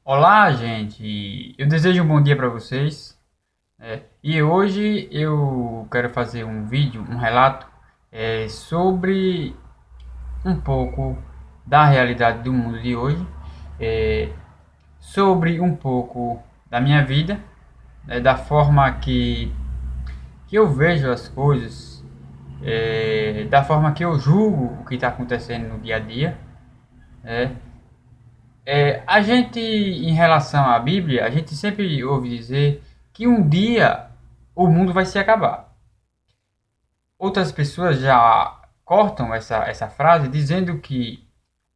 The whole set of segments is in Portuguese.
Olá, gente. Eu desejo um bom dia para vocês. E hoje eu quero fazer um vídeo, um relato sobre um pouco da realidade do mundo de hoje, é, sobre um pouco da minha vida, da forma que eu vejo as coisas, da forma que eu julgo o que está acontecendo no dia a dia. né? A gente, em relação à Bíblia, a gente sempre ouve dizer que um dia o mundo vai se acabar. Outras pessoas já cortam essa frase dizendo que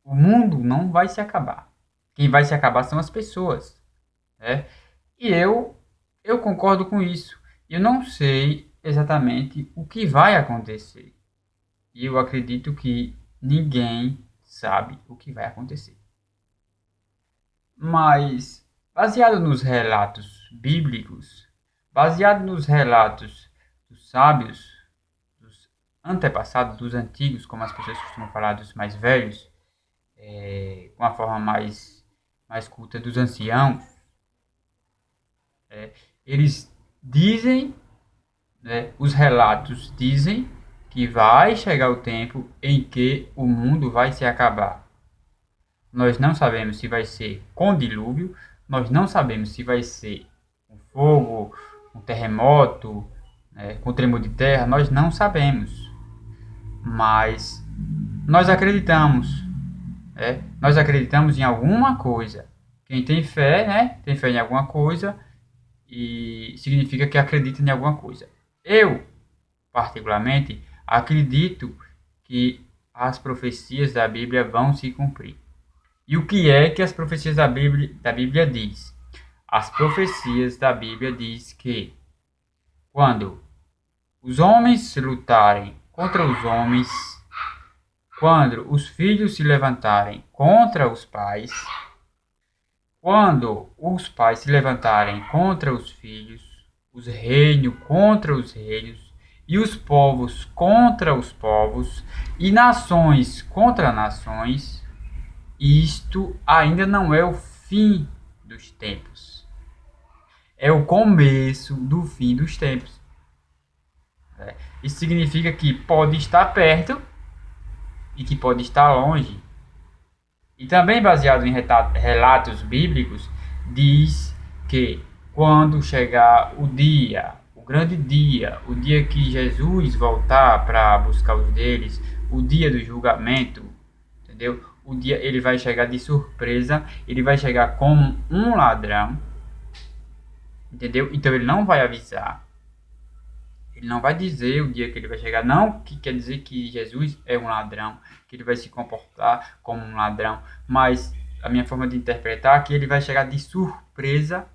o mundo não vai se acabar. Quem vai se acabar são as pessoas, né? E eu concordo com isso. Eu não sei exatamente o que vai acontecer. E eu acredito que ninguém sabe o que vai acontecer. Mas, baseado nos relatos bíblicos, baseado nos relatos dos sábios, dos antepassados, dos antigos, como as pessoas costumam falar, dos mais velhos, com a forma mais culta dos anciãos, eles dizem, os relatos dizem que vai chegar o tempo em que o mundo vai se acabar. Nós não sabemos se vai ser com dilúvio, nós não sabemos se vai ser com fogo, com terremoto, com tremor de terra, nós não sabemos. Mas nós acreditamos, nós acreditamos em alguma coisa. Quem tem fé, tem fé em alguma coisa e significa que acredita em alguma coisa. Eu, particularmente, acredito que as profecias da Bíblia vão se cumprir. E o que é que as profecias da Bíblia diz? As profecias da Bíblia diz que quando os homens lutarem contra os homens, quando os filhos se levantarem contra os pais, quando os pais se levantarem contra os filhos, os reinos contra os reinos, e os povos contra os povos, e nações contra nações, isto ainda não é o fim dos tempos. É o começo do fim dos tempos. Isso significa que pode estar perto e que pode estar longe. E também baseado em relatos bíblicos, diz que quando chegar o dia, o grande dia, o dia que Jesus voltar para buscar os deles, o dia do julgamento, entendeu? O dia ele vai chegar de surpresa, ele vai chegar como um ladrão, entendeu? Então ele não vai avisar, ele não vai dizer o dia que ele vai chegar, não que quer dizer que Jesus é um ladrão, que ele vai se comportar como um ladrão, mas a minha forma de interpretar é que ele vai chegar de surpresa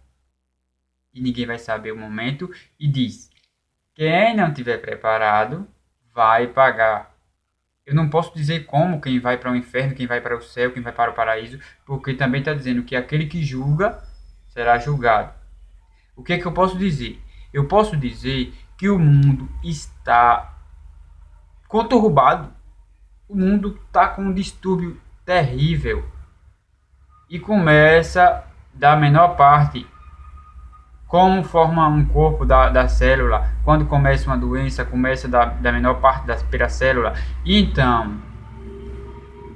e ninguém vai saber o momento e diz: quem não tiver preparado vai pagar. Eu não posso dizer como quem vai para o inferno, quem vai para o céu, quem vai para o paraíso, porque também está dizendo que aquele que julga será julgado. O que é que eu posso dizer? Eu posso dizer que o mundo está conturbado. O mundo está com um distúrbio terrível. E começa da menor parte. Como forma um corpo da célula. Quando começa uma doença, começa da menor parte pela célula. Então,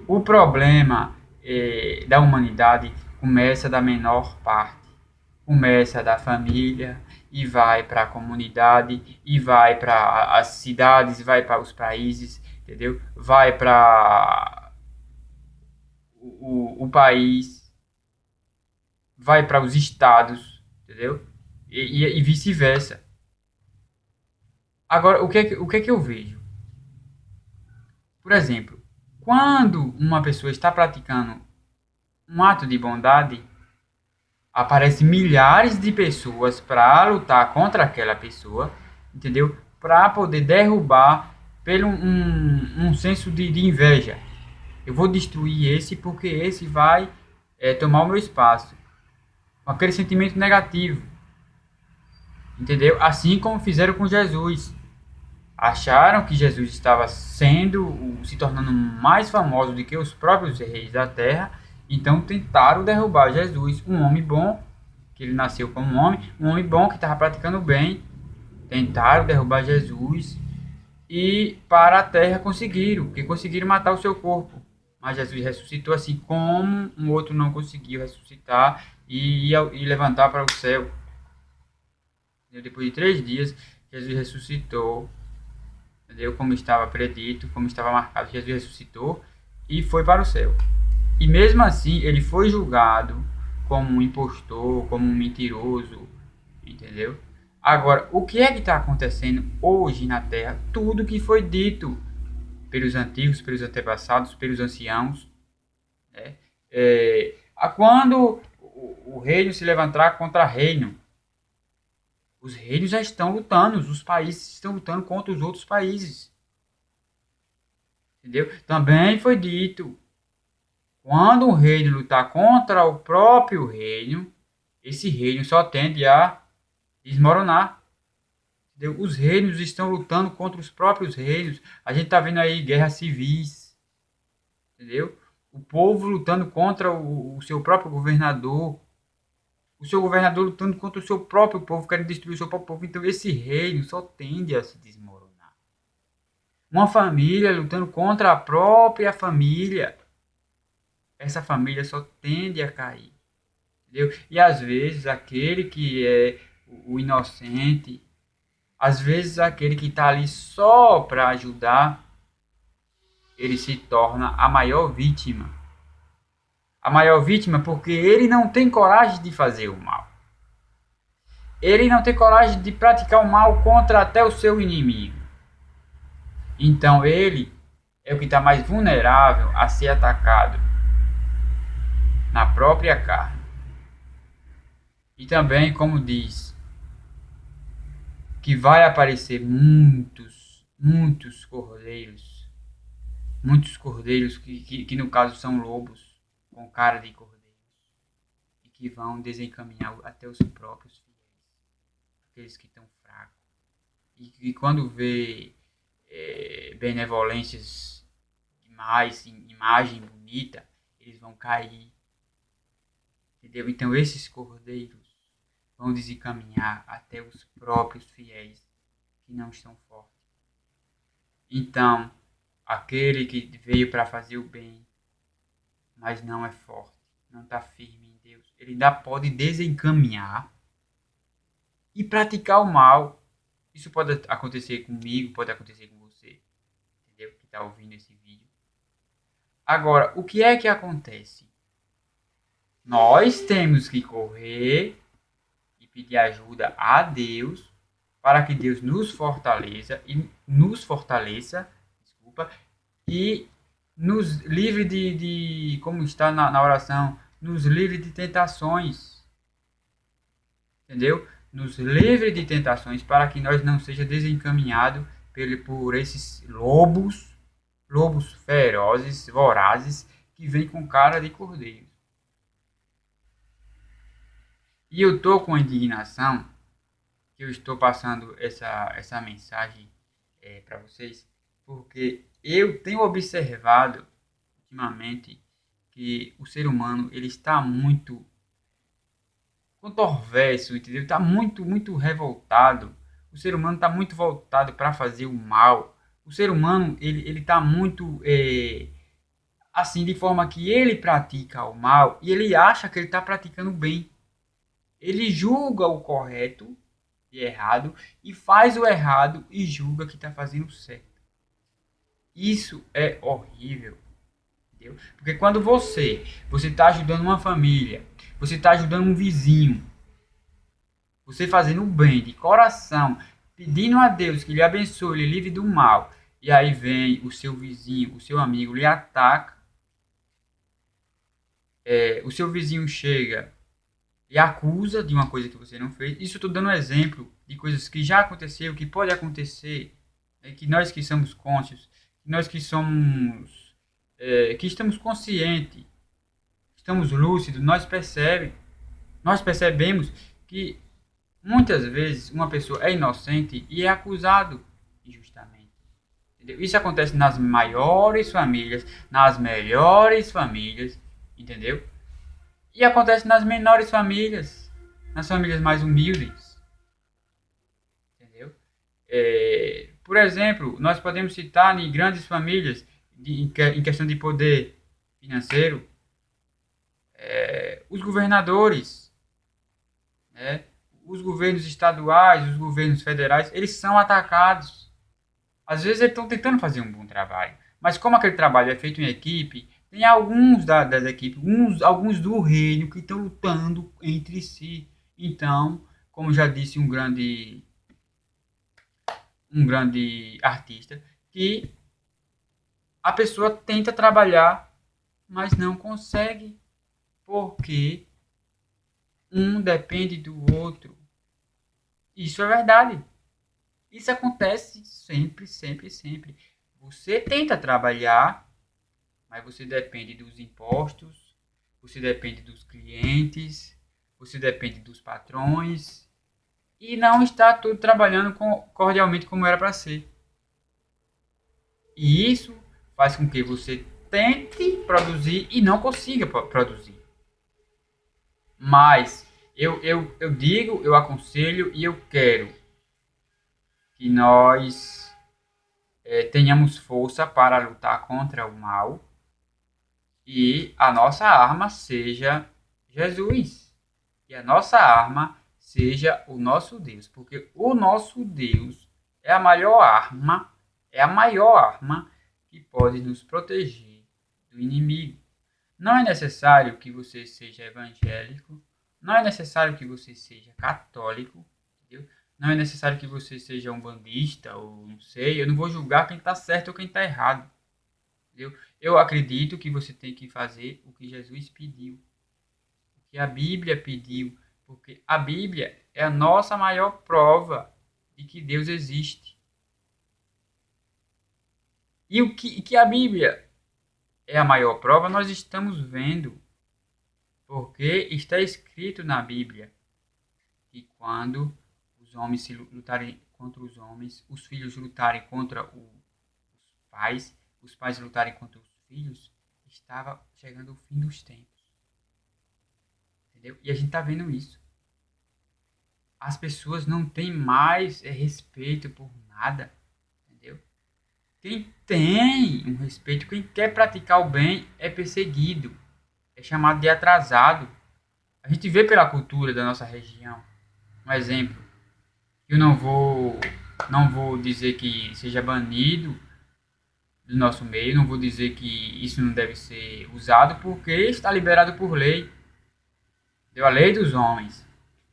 o problema da humanidade começa da menor parte. Começa da família e vai para a comunidade e vai para as cidades, vai para os países, entendeu? Vai para o país, vai para os estados, entendeu? E vice-versa. Agora, o que é que eu vejo? Por exemplo, quando uma pessoa está praticando um ato de bondade, aparecem milhares de pessoas para lutar contra aquela pessoa, entendeu? Para poder derrubar pelo um senso de inveja. Eu vou destruir esse porque esse vai tomar o meu espaço. Aquele sentimento negativo, entendeu? Assim como fizeram com Jesus. Acharam que Jesus estava se tornando mais famoso do que os próprios reis da terra Então tentaram derrubar Jesus, um homem bom, que ele nasceu como um homem bom que estava praticando bem. Tentaram derrubar Jesus e para a terra conseguiram, porque conseguiram matar o seu corpo. Mas Jesus ressuscitou assim como um outro não conseguiu ressuscitar e levantar para o céu. Depois de 3 dias, Jesus ressuscitou, entendeu? Como estava predito, como estava marcado, Jesus ressuscitou e foi para o céu. E mesmo assim, ele foi julgado como um impostor, como um mentiroso, entendeu? Agora, o que é que está acontecendo hoje na Terra? Tudo que foi dito pelos antigos, pelos antepassados, pelos anciãos, né? Quando o reino se levantar contra reino, os reinos já estão lutando, os países estão lutando contra os outros países, entendeu? Também foi dito, quando um reino lutar contra o próprio reino, esse reino só tende a desmoronar. Entendeu? Os reinos estão lutando contra os próprios reinos. A gente está vendo aí guerras civis, entendeu? O povo lutando contra o seu próprio governador. O seu governador lutando contra o seu próprio povo, querendo destruir o seu próprio povo. Então esse reino só tende a se desmoronar. Uma família lutando contra a própria família. Essa família só tende a cair. Entendeu? E às vezes aquele que é o inocente, às vezes aquele que está ali só para ajudar, ele se torna a maior vítima. A maior vítima porque ele não tem coragem de fazer o mal. Ele não tem coragem de praticar o mal contra até o seu inimigo. Então ele é o que está mais vulnerável a ser atacado na própria carne. E também, como diz, que vai aparecer muitos cordeiros que no caso são lobos com cara de cordeiros e que vão desencaminhar até os próprios fiéis, aqueles que estão fracos, e quando vê benevolências demais, imagem bonita, eles vão cair, entendeu? Então esses cordeiros vão desencaminhar até os próprios fiéis que não estão fortes. Então, aquele que veio para fazer o bem, mas não é forte, não está firme em Deus, ele ainda pode desencaminhar e praticar o mal. Isso pode acontecer comigo, pode acontecer com você, entendeu? Que está ouvindo esse vídeo. Agora, o que é que acontece? Nós temos que correr e pedir ajuda a Deus para que Deus nos fortaleça e nos livre de como está na oração, nos livre de tentações, entendeu? Nos livre de tentações para que nós não seja desencaminhado por esses lobos ferozes, vorazes, que vêm com cara de cordeiro. E eu estou com indignação que eu estou passando essa mensagem para vocês, porque eu tenho observado ultimamente que o ser humano ele está muito controverso, entendeu? Está muito revoltado. O ser humano está muito voltado para fazer o mal. O ser humano ele está muito assim, de forma que ele pratica o mal e ele acha que ele está praticando bem. Ele julga o correto e errado e faz o errado e julga que está fazendo certo. Isso é horrível, entendeu? Porque quando você está ajudando uma família, você está ajudando um vizinho, você fazendo o bem de coração, pedindo a Deus que lhe abençoe, lhe livre do mal, e aí vem o seu vizinho, o seu amigo lhe ataca, o seu vizinho chega e acusa de uma coisa que você não fez. Isso eu estou dando um exemplo de coisas que já aconteceu, que pode acontecer, que nós que somos conscientes, que nós que somos, que estamos conscientes, estamos lúcidos, nós percebemos que muitas vezes uma pessoa é inocente e é acusado injustamente. Entendeu? Isso acontece nas maiores famílias, nas melhores famílias, entendeu? E acontece nas menores famílias, nas famílias mais humildes, entendeu? Por exemplo, nós podemos citar em grandes famílias, em questão de poder financeiro, os governadores, né? Os governos estaduais, os governos federais, eles são atacados. Às vezes eles estão tentando fazer um bom trabalho, mas como aquele trabalho é feito em equipe, tem alguns das equipes, alguns do reino que estão lutando entre si. Então, como já disse um grande artista, que a pessoa tenta trabalhar, mas não consegue, porque um depende do outro. Isso é verdade. Isso acontece sempre, sempre, sempre. Você tenta trabalhar, mas você depende dos impostos, você depende dos clientes, você depende dos patrões e não está tudo trabalhando cordialmente como era para ser. E isso faz com que você tente produzir e não consiga produzir. Mas eu digo, eu aconselho e eu quero que nós tenhamos força para lutar contra o mal e a nossa arma seja Jesus. E a nossa arma seja o nosso Deus, porque o nosso Deus é a maior arma que pode nos proteger do inimigo. Não é necessário que você seja evangélico, não é necessário que você seja católico, entendeu? Não é necessário que você seja um bandista ou não sei, eu não vou julgar quem está certo ou quem está errado, entendeu? Eu acredito que você tem que fazer o que Jesus pediu, o que a Bíblia pediu, porque a Bíblia é a nossa maior prova de que Deus existe. E o que a Bíblia é a maior prova, nós estamos vendo, porque está escrito na Bíblia que quando os homens se lutarem contra os homens, os filhos lutarem contra os pais lutarem contra os filhos, estava chegando o fim dos tempos. Entendeu? E a gente está vendo isso. As pessoas não têm mais respeito por nada. Entendeu? Quem tem um respeito, quem quer praticar o bem, é perseguido. É chamado de atrasado. A gente vê pela cultura da nossa região. Um exemplo. Eu não vou dizer que seja banido do nosso meio, não vou dizer que isso não deve ser usado, porque está liberado por lei. Deu a lei dos homens.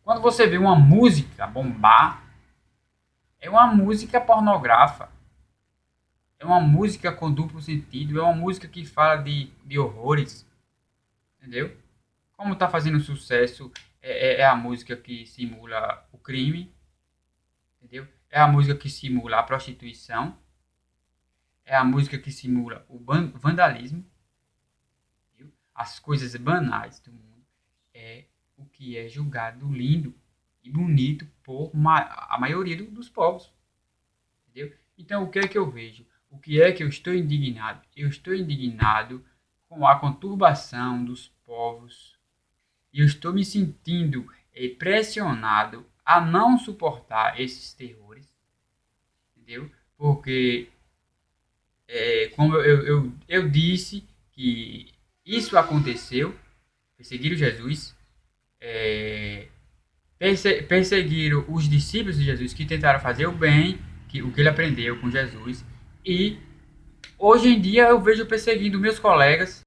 Quando você vê uma música bombar, é uma música pornográfica. É uma música com duplo sentido, é uma música que fala de horrores. Entendeu? Como está fazendo sucesso, é a música que simula o crime. Entendeu? É a música que simula a prostituição. É a música que simula o vandalismo. Entendeu? As coisas banais do mundo. É o que é julgado lindo e bonito por a maioria dos povos. Entendeu? Então, o que é que eu vejo? O que é que eu estou indignado? Eu estou indignado com a conturbação dos povos. E eu estou me sentindo pressionado a não suportar esses terrores. Entendeu? Porque, como eu disse que isso aconteceu, perseguiram Jesus, perseguiram os discípulos de Jesus que tentaram fazer o bem, o que ele aprendeu com Jesus, e hoje em dia eu vejo perseguindo meus colegas